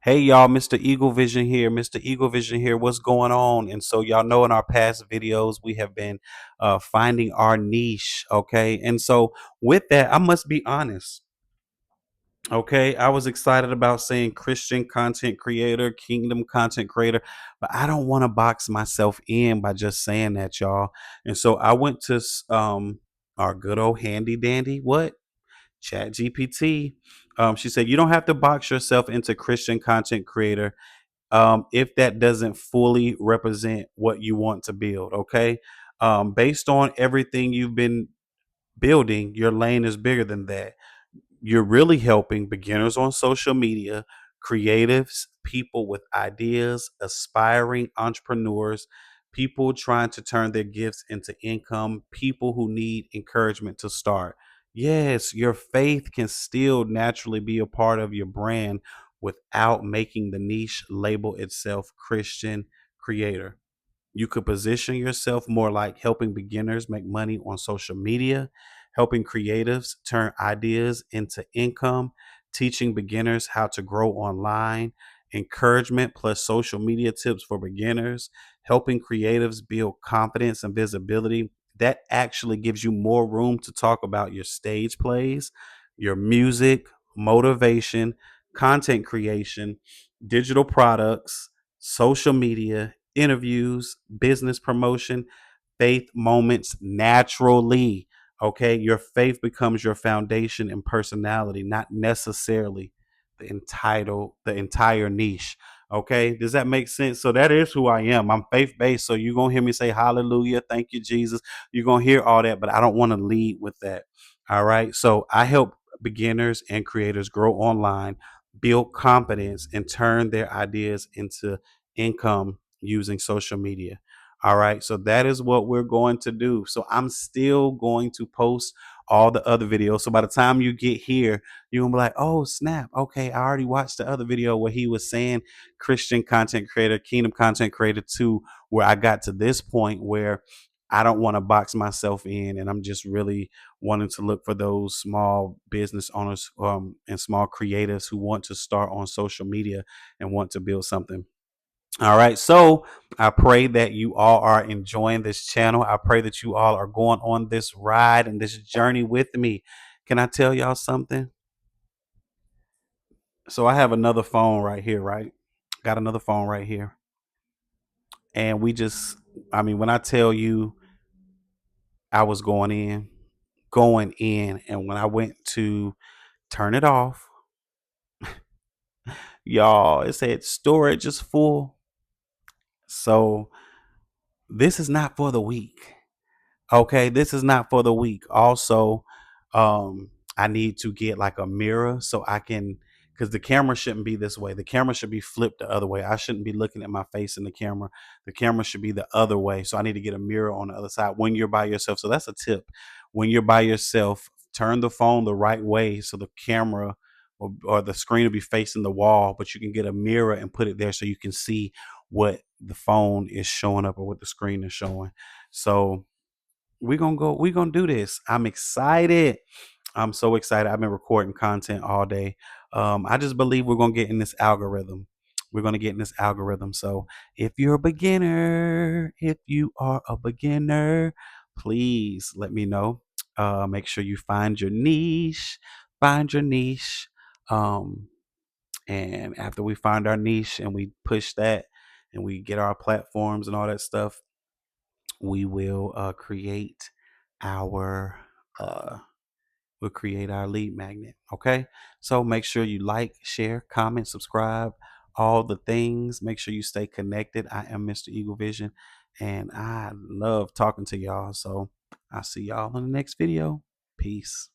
Hey y'all, Mr. Eagle Vision here. Mr. Eagle Vision here. What's going on? And so y'all know in our past videos we have been finding our niche, okay? And so with that, I must be honest. Okay, I was excited about saying Christian content creator, kingdom content creator, but I don't want to box myself in by just saying that, y'all. And so I went to our good old handy dandy what ChatGPT. She said you don't have to box yourself into Christian content creator if that doesn't fully represent what you want to build. Okay, based on everything you've been building, your lane is bigger than that. You're really helping beginners on social media, creatives, people with ideas, aspiring entrepreneurs, people trying to turn their gifts into income, people who need encouragement to start. Yes, your faith can still naturally be a part of your brand without making the niche label itself Christian creator. You could position yourself more like helping beginners make money on social media, helping creatives turn ideas into income, teaching beginners how to grow online, encouragement plus social media tips for beginners, helping creatives build confidence and visibility. That actually gives you more room to talk about your stage plays, your music, motivation, content creation, digital products, social media, interviews, business promotion, faith moments naturally. Okay. Your faith becomes your foundation and personality, not necessarily the entire niche. Okay. Does that make sense? So that is who I am. I'm faith based. So you're going to hear me say hallelujah. Thank you, Jesus. You're going to hear all that, but I don't want to lead with that. All right. So I help beginners and creators grow online, build confidence, and turn their ideas into income using social media. All right. So that is what we're going to do. So I'm still going to post all the other videos. So by the time you get here, you're going to be like, oh, snap. Okay. I already watched the other video where he was saying Christian content creator, kingdom content creator too, where I got to this point where I don't want to box myself in. And I'm just really wanting to look for those small business owners and small creatives who want to start on social media and want to build something. All right. So I pray that you all are enjoying this channel. I pray that you all are going on this ride and this journey with me. Can I tell y'all something? So I have another phone right here, right? Got another phone right here. And when I tell you I was going in, and when I went to turn it off, y'all, it said storage is full. So this is not for the weak. Okay, this is not for the weak. Also, I need to get like a mirror so I can, because the camera shouldn't be this way. The camera should be flipped the other way. I shouldn't be looking at my face in the camera. The camera should be the other way. So I need to get a mirror on the other side when you're by yourself. So that's a tip. When you're by yourself, turn the phone the right way so the camera or the screen will be facing the wall, but you can get a mirror and put it there so you can see what the phone is showing up or what the screen is showing. So we're gonna do this. I'm excited. I'm so excited. I've been recording content all day. I just believe we're gonna get in this algorithm. We're gonna get in this algorithm. So if you are a beginner, please let me know. Make sure you find your niche. Find your niche. Um, and after we find our niche and we push that and we get our platforms and all that stuff, we will create our uh we'll create our lead magnet. Okay, so make sure you like, share, comment, subscribe, all the things. Make sure you stay connected. I am Mr. Eagle Vision, and I love talking to y'all. So I'll see y'all in the next video. Peace.